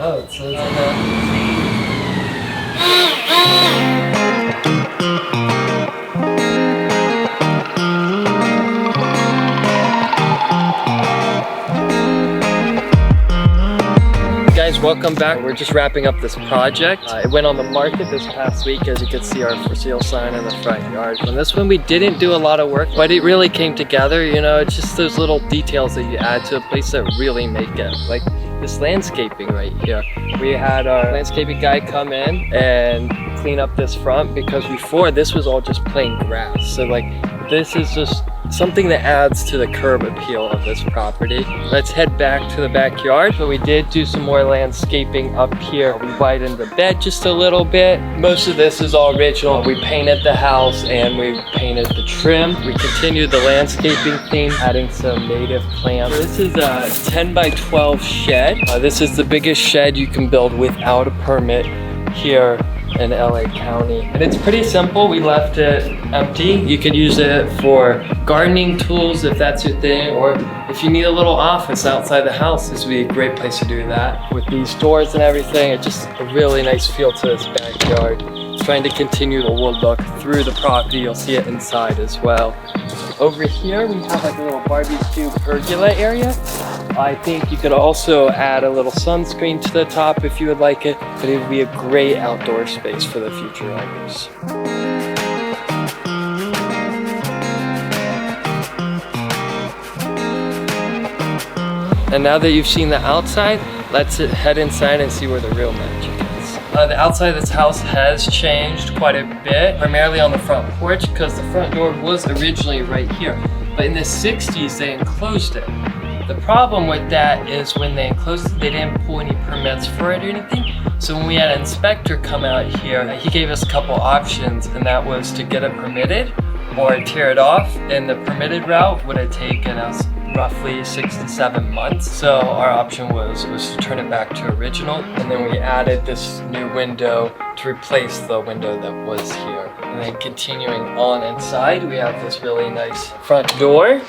Oh, it says Guys, welcome back. We're just wrapping up this project. It went on the market this past week. As you can see, our for sale sign in the front yard. On this one, we didn't do a lot of work, but it really came together. You know, it's just those little details that you add to a place that really make it. Like this landscaping right here. We had our landscaping guy come in and clean up this front because before this was all just plain grass. So like this is just something that adds to the curb appeal of this property. Let's head back to the backyard. So we did do some more landscaping up here. We widened the bed just a little bit. Most of this is all original. We painted the house and we painted the trim. We continued the landscaping theme, adding some native plants. This is a 10 by 12 shed. This is the biggest shed you can build without a permit here in LA County. And it's pretty simple. We left it empty. You could use it for gardening tools if that's your thing, or if you need a little office outside the house, this would be a great place to do that. With these doors and everything, it's just a really nice feel to this backyard. Trying to continue the wood look through the property. You'll see it inside as well. Over here, we have like a little barbecue pergola area. I think you could also add a little sunscreen to the top if you would like it, but it would be a great outdoor space for the future owners. And now that you've seen the outside, let's head inside and see where the real magic is. The outside of this house has changed quite a bit, primarily on the front porch because the front door was originally right here. But in the 60s, they enclosed it. The problem with that is when they enclosed it, they didn't pull any permits for it or anything. So when we had an inspector come out here, he gave us a couple options, and that was to get it permitted or tear it off. And the permitted route would have taken us roughly 6 to 7 months. So our option was to turn it back to original. And then we added this new window to replace the window that was here. And then continuing on inside, we have this really nice front door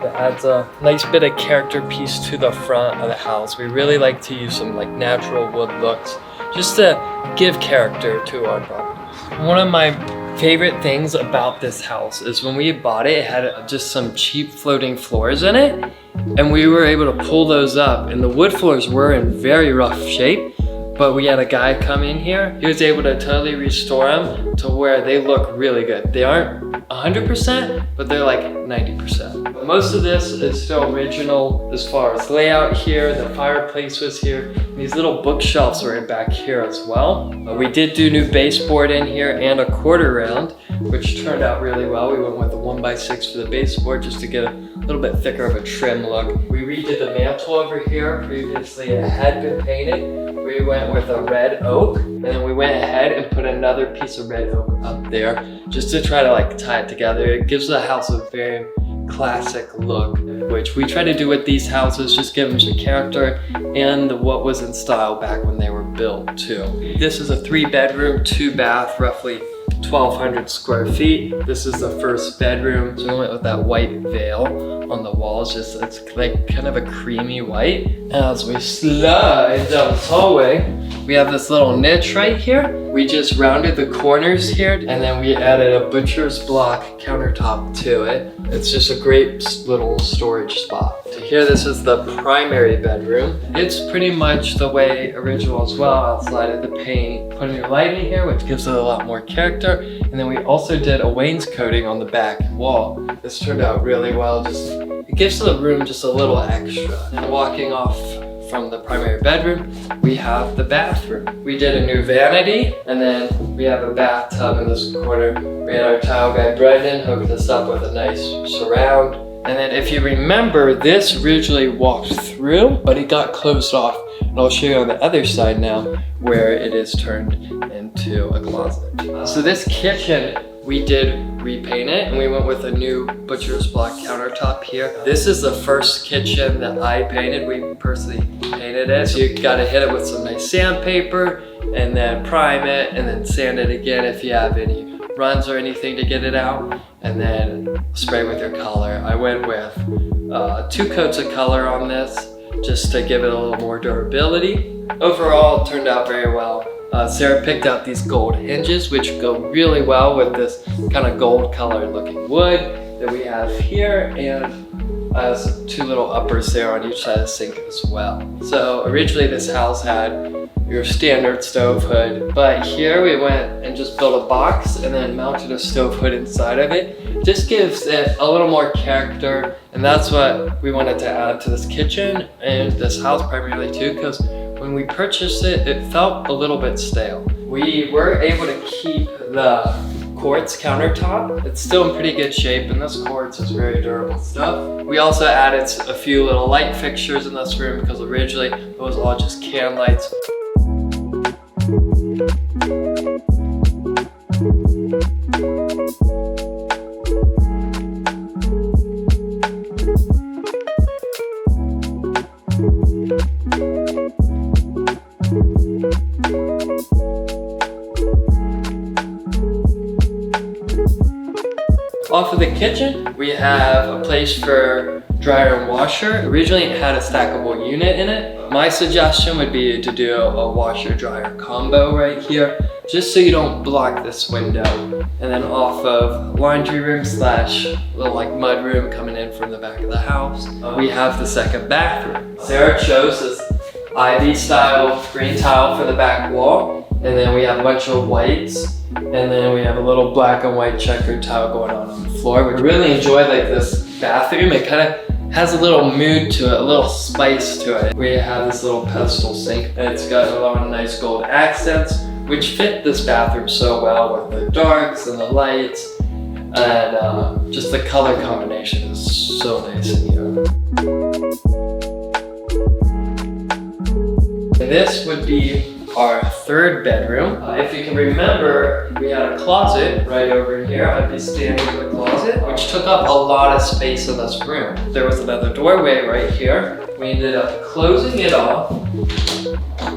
that adds a nice bit of character piece to the front of the house. We really like to use some like natural wood looks just to give character to our properties. One of my favorite things about this house is when we bought it, it had just some cheap floating floors in it, and we were able to pull those up, and the wood floors were in very rough shape, but we had a guy come in here. He was able to totally restore them to where they look really good. They aren't 100%, but they're like 90%. But most of this is still original as far as layout here. The fireplace was here. These little bookshelves were back here as well. We did do new baseboard in here and a quarter round, which turned out really well. We went with a 1x6 for the baseboard just to get a little bit thicker of a trim look. We redid the mantle over here. Previously it had been painted. We went with a red oak, and then we went ahead and put another piece of red oak up there just to try to like tie it together. It gives the house a very classic look, which we try to do with these houses, just give them some character and what was in style back when they were built too. This is a 3-bedroom, 2-bath, roughly 1,200 square feet. This is the first bedroom. So we went with that white veil on the walls. Just it's like kind of a creamy white. As we slide down the hallway, we have this little niche right here. We just rounded the corners here, and then we added a butcher's block countertop to it. It's just a great little storage spot. To here, this is the primary bedroom. It's pretty much the way original as well, outside of the paint. Put a new light in here, which gives it a lot more character. And then we also did a wainscoting on the back wall. This turned out really well. It gives the room just a little extra. And walking off from the primary bedroom, we have the bathroom. We did a new vanity, and then we have a bathtub in this corner. We had our tile guy, Brendan, hook this up with a nice surround. And then if you remember, this originally walked through, but it got closed off. And I'll show you on the other side now where it is turned into a closet. So this kitchen, we did repaint it, and we went with a new butcher's block countertop here. This is the first kitchen that I painted. We personally painted it. So you gotta hit it with some nice sandpaper, and then prime it, and then sand it again if you have any runs or anything to get it out, and then spray with your color. I went with 2 coats of color on this just to give it a little more durability. Overall, it turned out very well. Sarah picked out these gold hinges, which go really well with this kind of gold colored looking wood that we have here, and two little uppers there on each side of the sink as well. So originally this house had your standard stove hood, but here we went and just built a box and then mounted a stove hood inside of it. Just gives it a little more character, and that's what we wanted to add to this kitchen and this house primarily too, because when we purchased it, it felt a little bit stale. We were able to keep the quartz countertop. It's still in pretty good shape, and this quartz is very durable stuff. We also added a few little light fixtures in this room because originally it was all just can lights. Off of the kitchen, we have a place for dryer and washer. Originally it had a stackable unit in it. My suggestion would be to do a washer dryer combo right here, just so you don't block this window. And then off of laundry room slash little like mud room coming in from the back of the house, we have the second bathroom. Sarah chose this ivy style green tile for the back wall, and then we have a bunch of whites, and then we have a little black and white checkered tile going on the floor. We really enjoy like this bathroom. It kind of has a little mood to it, a little spice to it. We have this little pedestal sink, and it's got a lot of nice gold accents, which fit this bathroom so well with the darks and the lights, and just the color combination is so nice in here. This would be our third bedroom. If you can remember, we had a closet right over here. I'd be standing in the closet, which took up a lot of space in this room. There was another doorway right here. We ended up closing it off,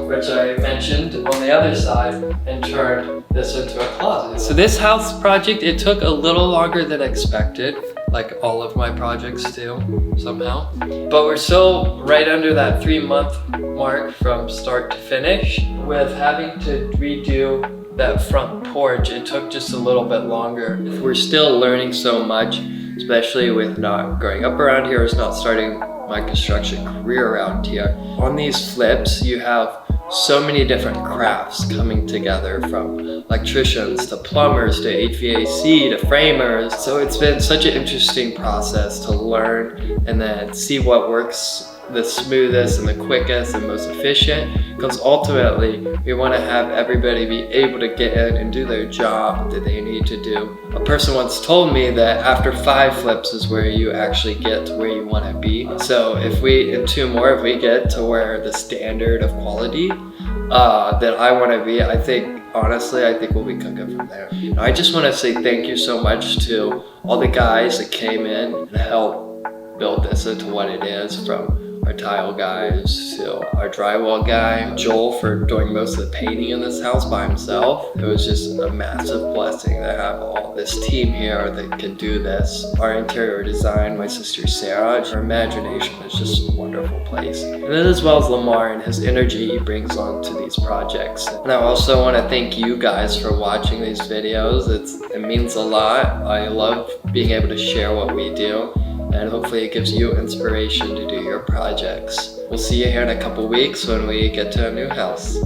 which I mentioned on the other side, and turned this into a closet. So this house project, it took a little longer than expected, like all of my projects do somehow. But we're still right under that 3-month mark from start to finish. With having to redo that front porch, it took just a little bit longer. We're still learning so much, especially with not growing up around here, or not starting my construction career around here. On these flips, you have so many different crafts coming together, from electricians to plumbers to HVAC to framers. So it's been such an interesting process to learn and then see what works the smoothest and the quickest and most efficient, because ultimately we want to have everybody be able to get in and do their job that they need to do. A person once told me that after 5 flips is where you actually get to where you want to be. So if we, in 2 more, if we get to where the standard of quality that I want to be, I think honestly, I think we'll be cooking from there. I just want to say thank you so much to all the guys that came in and helped build this into what it is, from our tile guys to our drywall guy, Joel, for doing most of the painting in this house by himself. It was just a massive blessing to have all this team here that can do this. Our interior design, my sister Sarah, her imagination is just a wonderful place. And then as well as Lamar and his energy he brings onto these projects. And I also want to thank you guys for watching these videos. It means a lot. I love being able to share what we do, and hopefully it gives you inspiration to do your projects. We'll see you here in a couple weeks when we get to a new house.